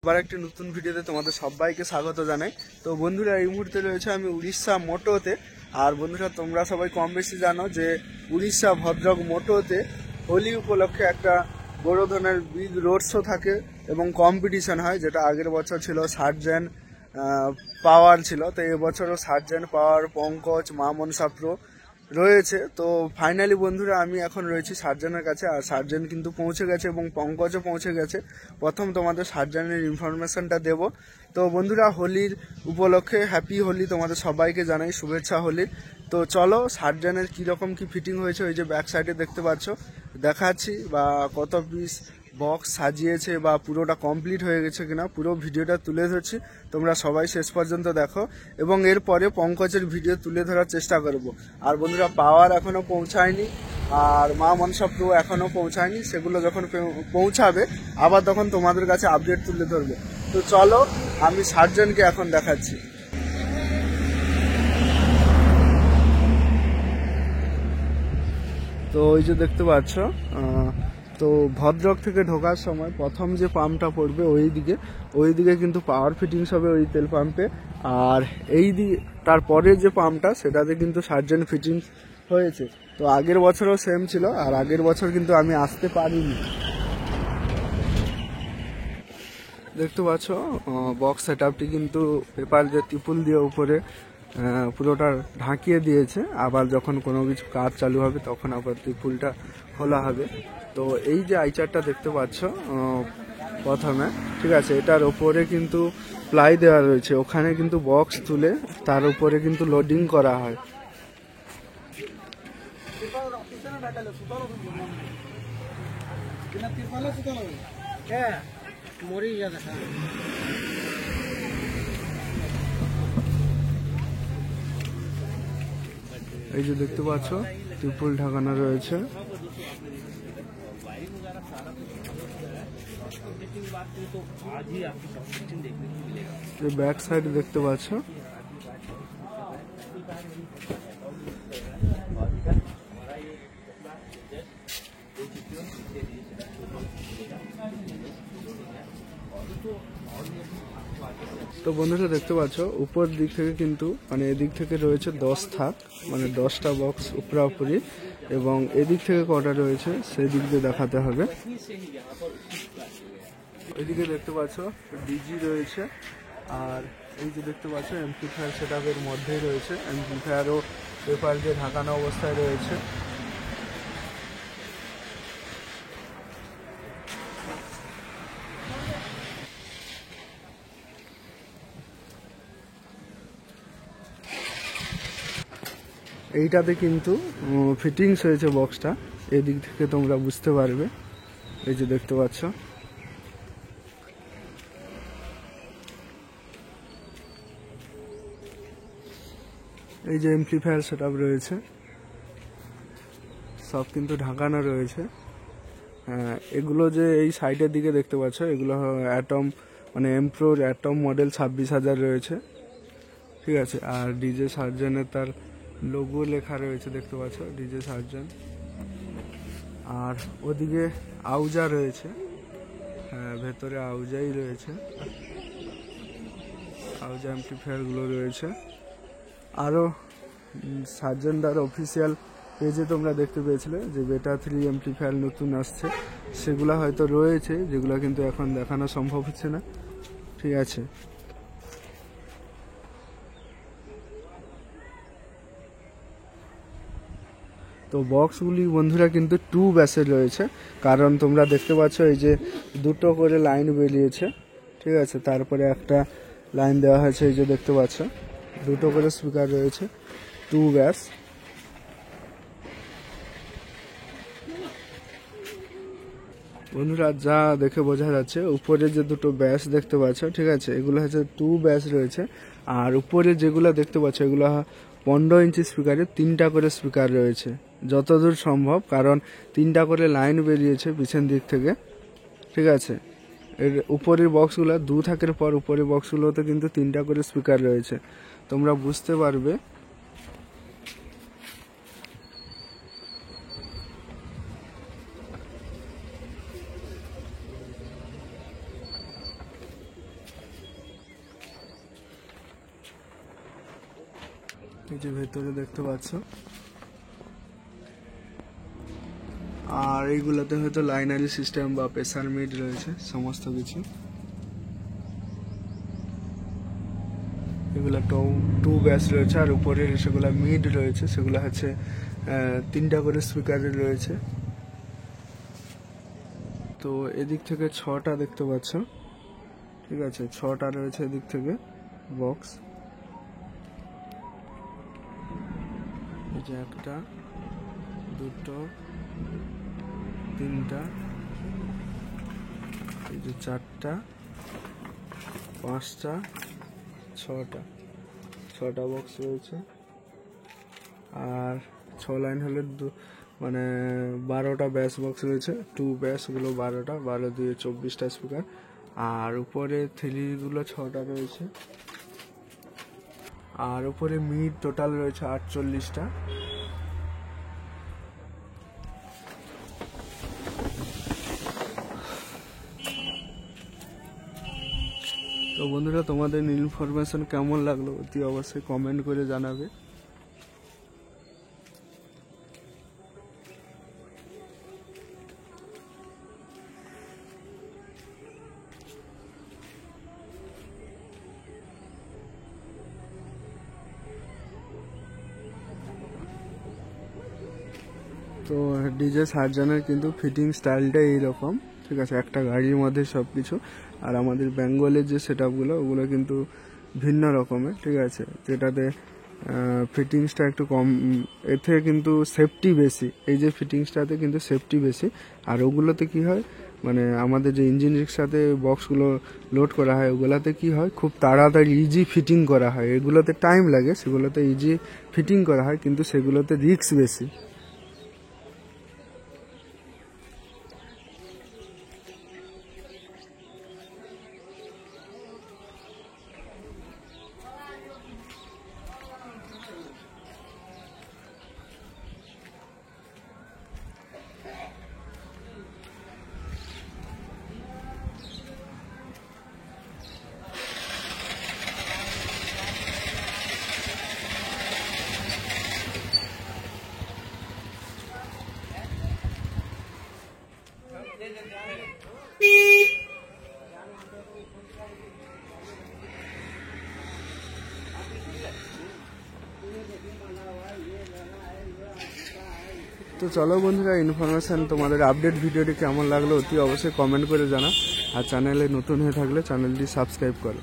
আবার একটি নতুন ভিডিওতে তোমাদের সবাইকে স্বাগত জানাই। তো বন্ধুরা, এই মুহূর্তে রয়েছে আমি উড়িষ্যা মোটোতে। আর বন্ধুরা, তোমরা সবাই কম বেশি জানো যে উড়িষ্যা ভদ্রক মোটোতে হোলি উপলক্ষে একটা বড় ধরনের বিগ রোড শো থাকে এবং কম্পিটিশন হয়, যেটা আগের বছর ছিল সার্জেন্ট পাওয়ার ছিল। তো এবছরও সার্জেন্ট পাওয়ার, পঙ্কজ, মা মনসা প্রো রয়েছে। তো ফাইনালি বন্ধুরা, আমি এখন রয়েছি সার্জেনের কাছে। আর সার্জেন কিন্তু পৌঁছে গেছে এবং পঙ্কজও পৌঁছে গেছে। প্রথম তোমাদের সার্জেনের ইনফরমেশনটা দেব। তো বন্ধুরা, হোলির উপলক্ষে হ্যাপি হোলি তোমাদের সবাইকে জানাই, শুভেচ্ছা হোলির। তো চলো সার্জেনের কীরকম কি ফিটিং হয়েছে ওই যে ব্যাক সাইডে দেখতে পাচ্ছ দেখাচ্ছি, বা কত পিস বক্স সাজিয়েছে বা পুরোটা কমপ্লিট হয়ে গেছে কিনা পুরো ভিডিওটা তুলে ধরছি। তোমরা সবাই শেষ পর্যন্ত দেখো এবং এরপরে পঙ্কজের ভিডিও তুলে ধরার চেষ্টা করব। আর বন্ধুরা, পাওয়ার এখনও পৌঁছায়নি আর মা মনসা প্রো এখনও পৌঁছায়নি। সেগুলো যখন পৌঁছাবে আবার তখন তোমাদের কাছে আপডেট তুলে ধরবো। তো চলো আমি সার্জেনকে এখন দেখাচ্ছি। তো ওই যে দেখতে পাচ্ছ, তো ভদ্রক থেকে ঢোকার সময় প্রথম যে পাম্পটা পড়বে ওই দিকে কিন্তু পাওয়ার ফিটিংস হবে ওই তেল পাম্পে। আর এই তারপরে যে পাম্পটা সেটাতে কিন্তু সার্জেন্ট ফিটিংস হয়েছে। তো আগের বছরও সেম ছিল, আর আগের বছর কিন্তু আমি আসতে পারিনি। দেখতে পাচ্ছ বক্স সেট আপটি কিন্তু পেপার যে ত্রিপুল দিয়ে উপরে পুরোটা ঢাকিয়ে দিয়েছে। আবার যখন কোনো কিছু কাজ চালু হবে তখন আবার ত্রিপুলটা খোলা হবে। তো এই যে আইচারটা দেখতে পাচ্ছ প্রথমে, ঠিক আছে, এটার ওপরে কিন্তু প্লাই দেওয়া রয়েছে। ওখানে কিন্তু বক্স তুলে তার উপরে কিন্তু লোডিং করা হয়। এই যে দেখতে পাচ্ছ ত্রিপল ঢাকানো রয়েছে। ব্যাক সাইড দেখতে পাচ্ছ। তো বন্ধুরা দেখতে পাচ্ছ উপর দিক থেকে কিন্তু মানে এদিক থেকে রয়েছে 10 থাক, মানে 10টা বক্স উপরাউপরি, এবং এদিক থেকে কটা রয়েছে সেই দিক দিয়ে দেখাতে হবে। এদিকে দেখতে পাচ্ছ ডিজি রয়েছে। আর এই যে দেখতে পাচ্ছ এমপ্লিফায়ার সেট আপের মধ্যেই রয়েছে। এমপ্লিফায়ারও পেপার দিয়ে ঢাকানো অবস্থায় রয়েছে। এইটাতে কিন্তু ফিটিংস হয়েছে বক্সটা, এদিক থেকে তোমরা বুঝতে পারবে। এই যে দেখতে পাচ্ছ, এই যে এমপ্লিফায়ার সেটআপ রয়েছে, সব কিন্তু ঢাকানো রয়েছে। এগুলো যে এই সাইডের দিকে দেখতে পাচ্ছ এগুলো অ্যাটম, মানে এমপ্রোর অ্যাটম মডেল 26,000 রয়েছে, ঠিক আছে। আর ডিজে সার্জেনের তার লোগো লেখা রয়েছে দেখতে পাচ্ছ, ডিজে সার্জন। আর ওদিকে আউজা রয়েছে, ভেতরে আউজাই রয়েছে, আউজা এমপ্লিফায়ারগুলো রয়েছে। আরও সার্জেনদার অফিসিয়াল পেজে তোমরা দেখতে পেয়েছিলে যে বেটা 3 এমপ্লিফায়ার নতুন আসছে, সেগুলো হয়তো রয়েছে, যেগুলো কিন্তু এখন দেখানো সম্ভব হচ্ছে না, ঠিক আছে। তো বক্সগুলি বন্ধুরা কিন্তু 2 ব্যাসের রয়েছে, কারণ তোমরা দেখতে পাচ্ছ এই যে দুটো করে লাইন বেরিয়েছে, ঠিক আছে। তারপরে একটা লাইন দেওয়া হয়েছে, এই যে দেখতে পাচ্ছ দুটো করে স্পিকার রয়েছে, 2 ব্যাস। বন্ধুরা যা দেখে বোঝা যাচ্ছে উপরে যে দুটো ব্যাস দেখতে পাচ্ছ, ঠিক আছে, এগুলো হচ্ছে 2 ব্যাস রয়েছে। আর উপরে যেগুলো দেখতে পাচ্ছ এগুলো 15 ইঞ্চি স্পিকারে 3টা করে স্পিকার রয়েছে যতদূর সম্ভব, কারণ 3টা করে লাইন বেরিয়েছে পিছন দিক থেকে, ঠিক আছে। এর উপরের বক্সগুলো 2 থাকের পর উপরের বক্সগুলোতে কিন্তু 3টা করে স্পিকার রয়েছে, তোমরা বুঝতে পারবে। এই যে ভেতরে দেখতে পাচ্ছ। আর এইগুলোতে হয়তো লাইনারি সিস্টেম বা প্রেসার মিড রয়েছে সমস্ত কিছু। এগুলো টু ব্যাস রয়েছে, আর উপরে সেগুলো মিড রয়েছে, সেগুলো হচ্ছে 3টা করে স্পিকারের রয়েছে। তো এদিক থেকে 6টা দেখতে পাচ্ছ, ঠিক আছে, 6টা রয়েছে এদিক থেকে বক্স। এই যে 1টা 2টো 3টা, এই যে 4টা 5টা 6টা বক্স রয়েছে। আর 6 লাইন হলে মানে 12টা ব্যাস বক্স রয়েছে, 2 ব্যাসগুলো 12টা, 12 দিয়ে 24টা স্পিকার। আর উপরে থ্রিগুলো 6টা রয়েছে। আর উপরে মিড টোটাল রয়েছে 48টা। তো বন্ধুরা, তোমাদের ইনফরমেশন কেমন লাগলো অতি অবশ্যই কমেন্ট করে জানাবে। তো ডিজে সার্জনের কিন্তু ফিটিং স্টাইলটা এইরকম, ঠিক আছে, একটা গাড়ির মধ্যে সব কিছু। আর আমাদের বেঙ্গলের যে সেট আপগুলো, ওগুলো কিন্তু ভিন্ন রকমের, ঠিক আছে, যেটাতে ফিটিংসটা একটু কম, এতে কিন্তু সেফটি বেশি। এই যে ফিটিংসটাতে কিন্তু সেফটি বেশি। আর ওগুলোতে কি হয়, মানে আমাদের যে ইঞ্জিন রিক্সাতে বক্সগুলো লোড করা হয়, ওগুলোতে কি হয়, খুব তাড়াতাড়ি ইজি ফিটিং করা হয়। এগুলোতে টাইম লাগে, সেগুলোতে ইজি ফিটিং করা হয়, কিন্তু সেগুলোতে রিস্ক বেশি। তো চলো বন্ধুরা, ইনফরমেশন তোমাদের আপডেট ভিডিওটি কেমন লাগলো অতি অবশ্যই কমেন্ট করে জানা। আর চ্যানেলে নতুন হয়ে থাকলে চ্যানেলটি সাবস্ক্রাইব করো।